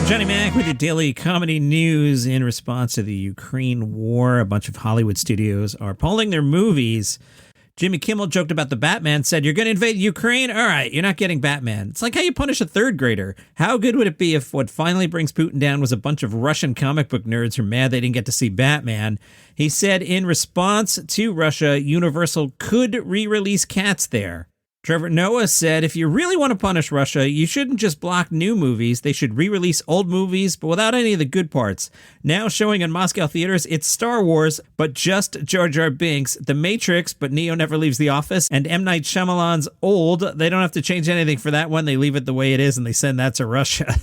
Johnny Mac with your daily comedy news. In response to the Ukraine war, a bunch of Hollywood studios are pulling their movies. Jimmy Kimmel joked about the Batman, said, "You're going to invade Ukraine? All right, you're not getting Batman." It's like how you punish a third grader. How good would it be if what finally brings Putin down was a bunch of Russian comic book nerds who are mad they didn't get to see Batman? He said in response to Russia, Universal could re-release Cats there. Trevor Noah said, if you really want to punish Russia, you shouldn't just block new movies. They should re-release old movies, but without any of the good parts. Now showing in Moscow theaters, it's Star Wars, but just Jar Jar Binks, The Matrix, but Neo never leaves the office, and M. Night Shyamalan's Old. They don't have to change anything for that one. They leave it the way it is, and they send that to Russia.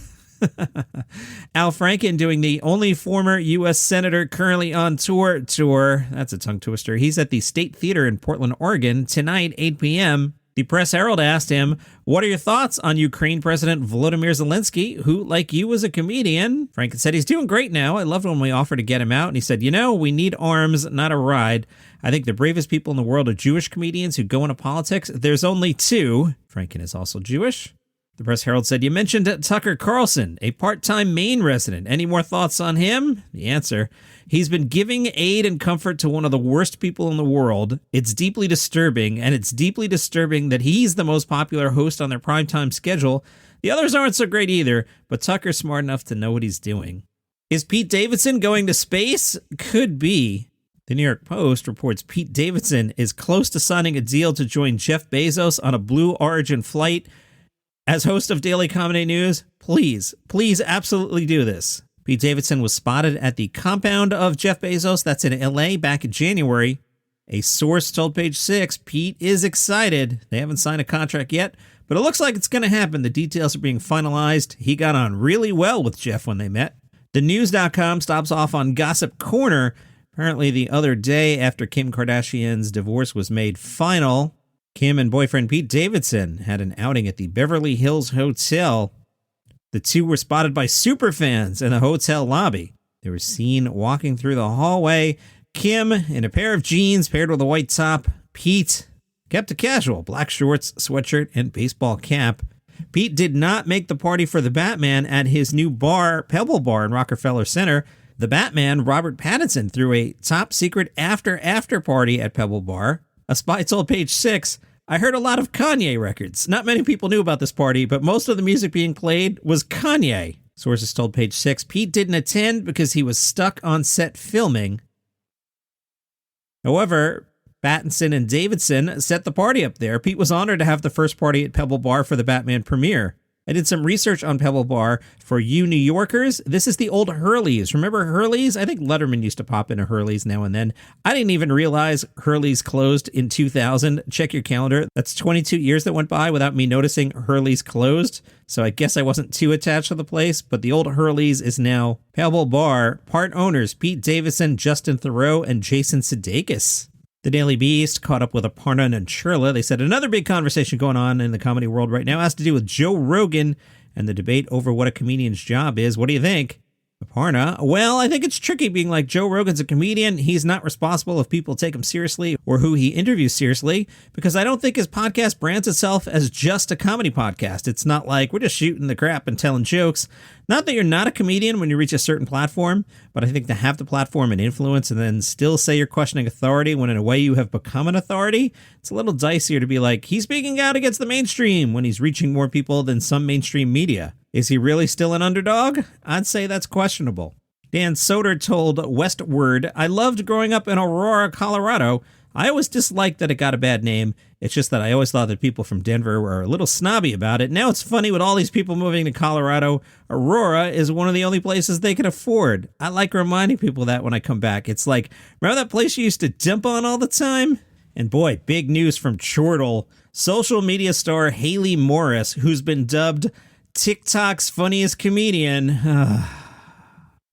Al Franken doing the only former U.S. Senator currently on tour. That's a tongue twister. He's at the State Theater in Portland, Oregon, tonight, 8 p.m., The Press Herald asked him, what are your thoughts on Ukraine President Volodymyr Zelensky, who, like you, was a comedian? Franken said, he's doing great now. I loved when we offered to get him out. And he said, we need arms, not a ride. I think the bravest people in the world are Jewish comedians who go into politics. There's only two. Franken is also Jewish. The Press Herald said, you mentioned Tucker Carlson, a part-time Maine resident. Any more thoughts on him? The answer, he's been giving aid and comfort to one of the worst people in the world. It's deeply disturbing, and it's deeply disturbing that he's the most popular host on their primetime schedule. The others aren't so great either, but Tucker's smart enough to know what he's doing. Is Pete Davidson going to space? Could be. The New York Post reports Pete Davidson is close to signing a deal to join Jeff Bezos on a Blue Origin flight. As host of Daily Comedy News, please absolutely do this. Pete Davidson was spotted at the compound of Jeff Bezos, that's in LA, back in January. A source told Page 6, Pete is excited. They haven't signed a contract yet, but it looks like it's going to happen. The details are being finalized. He got on really well with Jeff when they met. TheNews.com stops off on Gossip Corner. Apparently the other day after Kim Kardashian's divorce was made final, Kim and boyfriend Pete Davidson had an outing at the Beverly Hills Hotel. The two were spotted by superfans in the hotel lobby. They were seen walking through the hallway. Kim in a pair of jeans paired with a white top. Pete kept it casual, black shorts, sweatshirt, and baseball cap. Pete did not make the party for the Batman at his new bar, Pebble Bar in Rockefeller Center. The Batman, Robert Pattinson, threw a top-secret after party at Pebble Bar. A spy told Page 6, I heard a lot of Kanye records. Not many people knew about this party, but most of the music being played was Kanye. Sources told Page 6, Pete didn't attend because he was stuck on set filming. However, Pattinson and Davidson set the party up there. Pete was honored to have the first party at Pebble Bar for the Batman premiere. I did some research on Pebble Bar for you New Yorkers. This is the old Hurley's. Remember Hurley's? I think Letterman used to pop into Hurley's now and then. I didn't even realize Hurley's closed in 2000. Check your calendar. That's 22 years that went by without me noticing Hurley's closed. So I guess I wasn't too attached to the place, but the old Hurley's is now Pebble Bar. Part owners Pete Davidson, Justin Theroux, and Jason Sudeikis. The Daily Beast caught up with Aparna Nancherla. They said another big conversation going on in the comedy world right now has to do with Joe Rogan and the debate over what a comedian's job is. What do you think? Aparna, well, I think it's tricky being like Joe Rogan's a comedian. He's not responsible if people take him seriously or who he interviews seriously, because I don't think his podcast brands itself as just a comedy podcast. It's not like we're just shooting the crap and telling jokes. Not that you're not a comedian when you reach a certain platform, but I think to have the platform and influence and then still say you're questioning authority when in a way you have become an authority, it's a little dicier to be like, he's speaking out against the mainstream when he's reaching more people than some mainstream media. Is he really still an underdog? I'd say that's questionable. Dan Soder told Westword, I loved growing up in Aurora, Colorado. I always disliked that it got a bad name. It's just that I always thought that people from Denver were a little snobby about it. Now it's funny with all these people moving to Colorado. Aurora is one of the only places they can afford. I like reminding people that when I come back. It's like, remember that place you used to dump on all the time? And boy, big news from Chortle. Social media star Haley Morris, who's been dubbed TikTok's funniest comedian.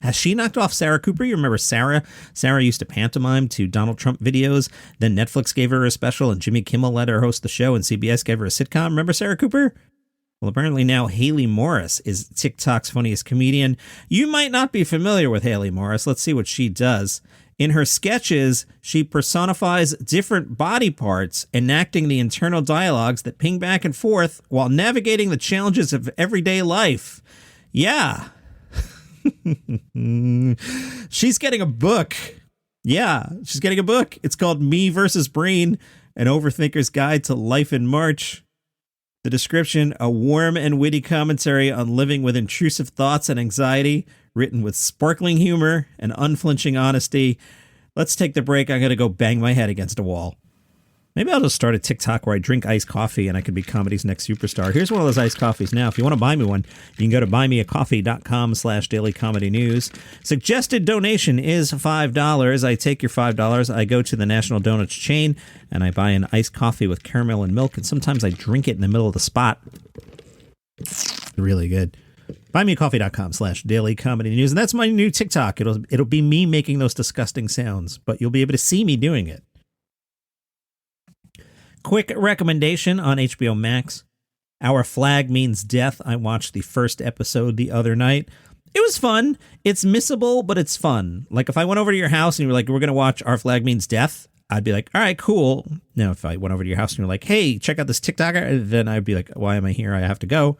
Has she knocked off Sarah Cooper? You remember Sarah? Sarah used to pantomime to Donald Trump videos. Then Netflix gave her a special and Jimmy Kimmel let her host the show and CBS gave her a sitcom. Remember Sarah Cooper? Well, apparently now Haley Morris is TikTok's funniest comedian. You might not be familiar with Haley Morris. Let's see what she does. In her sketches, she personifies different body parts, enacting the internal dialogues that ping back and forth while navigating the challenges of everyday life. Yeah, She's getting a book. Yeah, she's getting a book. It's called Me versus Brain, an Overthinker's Guide to Life in March. The description, a warm and witty commentary on living with intrusive thoughts and anxiety, written with sparkling humor and unflinching honesty. Let's take the break. I'm going to go bang my head against a wall. Maybe I'll just start a TikTok where I drink iced coffee and I could be comedy's next superstar. Here's one of those iced coffees now. If you want to buy me one, you can go to buymeacoffee.com/dailycomedynews. Suggested donation is $5. I take your $5. I go to the National Donuts chain and I buy an iced coffee with caramel and milk. And sometimes I drink it in the middle of the spot. Really good. Buymeacoffee.com/dailycomedynews. And that's my new TikTok. It'll be me making those disgusting sounds, but you'll be able to see me doing it. Quick recommendation on HBO Max. Our Flag Means Death. I watched the first episode the other night. It was fun. It's missable, but it's fun. Like if I went over to your house and you were like, we're going to watch Our Flag Means Death, I'd be like, all right, cool. Now, if I went over to your house and you're like, hey, check out this TikToker, then I'd be like, why am I here? I have to go.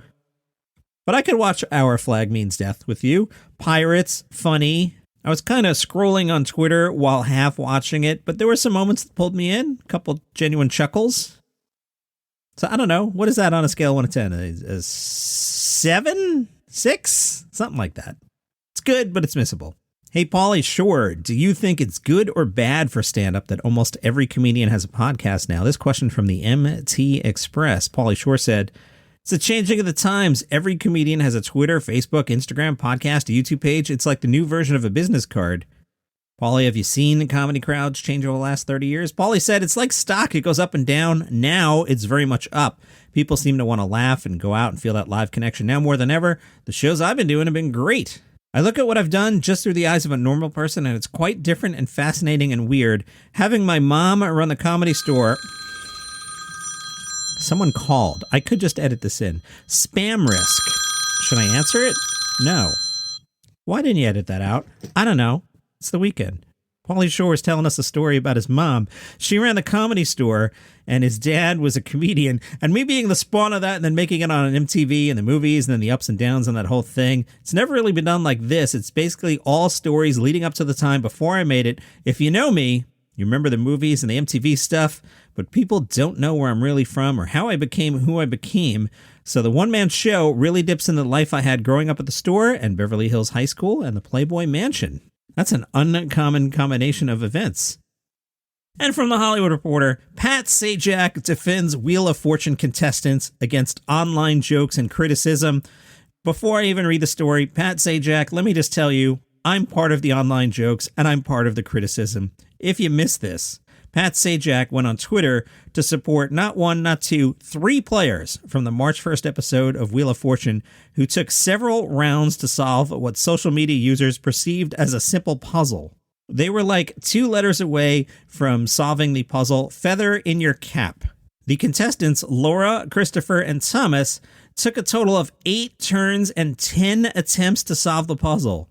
But I could watch Our Flag Means Death with you. Pirates, funny. I was kind of scrolling on Twitter while half watching it, but there were some moments that pulled me in, a couple genuine chuckles. So I don't know. What is that on a scale of 1 to 10? A 7? 6? Something like that. It's good, but it's missable. Hey, Pauly Shore, do you think it's good or bad for stand-up that almost every comedian has a podcast now? This question from the MT Express. Pauly Shore said, it's the changing of the times. Every comedian has a Twitter, Facebook, Instagram, podcast, a YouTube page. It's like the new version of a business card. Pauly, have you seen comedy crowds change over the last 30 years? Pauly said, it's like stock. It goes up and down. Now it's very much up. People seem to want to laugh and go out and feel that live connection now more than ever. The shows I've been doing have been great. I look at what I've done just through the eyes of a normal person, and it's quite different and fascinating and weird. Having my mom run the Comedy Store... Someone called. I could just edit this in. Spam risk. Should I answer it? No. Why didn't you edit that out? I don't know. It's the weekend. Pauly Shore is telling us a story about his mom. She ran the Comedy Store, and his dad was a comedian. And me being the spawn of that and then making it on an MTV and the movies and then the ups and downs and that whole thing, it's never really been done like this. It's basically all stories leading up to the time before I made it. If you know me, you remember the movies and the MTV stuff, but people don't know where I'm really from or how I became who I became. So the one-man show really dips into the life I had growing up at the store and Beverly Hills High School and the Playboy Mansion. That's an uncommon combination of events. And from The Hollywood Reporter, Pat Sajak defends Wheel of Fortune contestants against online jokes and criticism. Before I even read the story, Pat Sajak, let me just tell you, I'm part of the online jokes and I'm part of the criticism. If you missed this, Pat Sajak went on Twitter to support not one, not two, 3 players from the March 1st episode of Wheel of Fortune who took several rounds to solve what social media users perceived as a simple puzzle. They were like 2 letters away from solving the puzzle Feather in Your Cap. The contestants, Laura, Christopher, and Thomas, took a total of 8 turns and 10 attempts to solve the puzzle.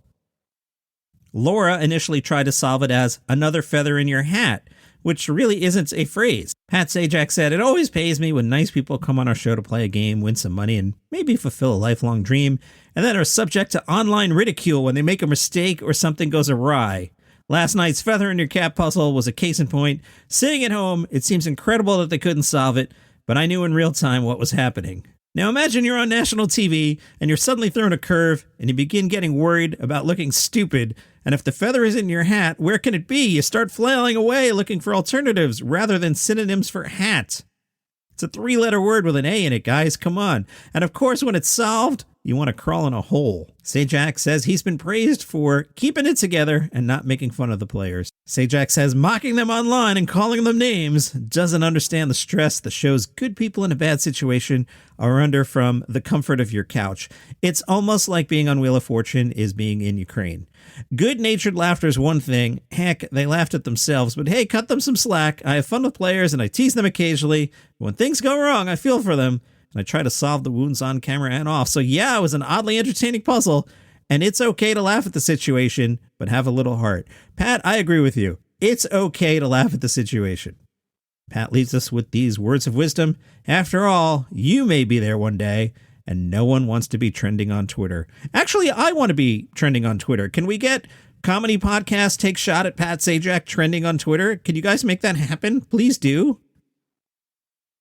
Laura initially tried to solve it as another feather in your hat, which really isn't a phrase. Pat Sajak said, it always pays me when nice people come on our show to play a game, win some money, and maybe fulfill a lifelong dream, and then are subject to online ridicule when they make a mistake or something goes awry. Last night's Feather in Your Cap puzzle was a case in point. Sitting at home, it seems incredible that they couldn't solve it, but I knew in real time what was happening. Now imagine you're on national TV and you're suddenly thrown a curve and you begin getting worried about looking stupid. And if the feather is in your hat, where can it be? You start flailing away looking for alternatives rather than synonyms for hat. It's a 3-letter word with an A in it, guys. Come on. And of course, when it's solved, you want to crawl in a hole. Sajak says he's been praised for keeping it together and not making fun of the players. Sajak says mocking them online and calling them names doesn't understand the stress the show's good people in a bad situation are under from the comfort of your couch. It's almost like being on Wheel of Fortune is being in Ukraine. Good-natured laughter is one thing. Heck, they laughed at themselves, but hey, cut them some slack. I have fun with players and I tease them occasionally. When things go wrong, I feel for them. And I try to solve the wounds on camera and off. So yeah, it was an oddly entertaining puzzle. And it's okay to laugh at the situation, but have a little heart. Pat, I agree with you. It's okay to laugh at the situation. Pat leaves us with these words of wisdom. After all, you may be there one day, and no one wants to be trending on Twitter. Actually, I want to be trending on Twitter. Can we get Comedy Podcast Take Shot at Pat Sajak trending on Twitter? Can you guys make that happen? Please do.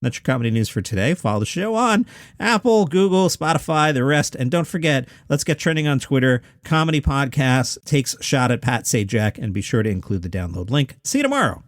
That's your comedy news for today. Follow the show on Apple, Google, Spotify, the rest. And don't forget, let's get trending on Twitter. Comedy Podcast Takes Shot at Pat Sajak, and be sure to include the download link. See you tomorrow.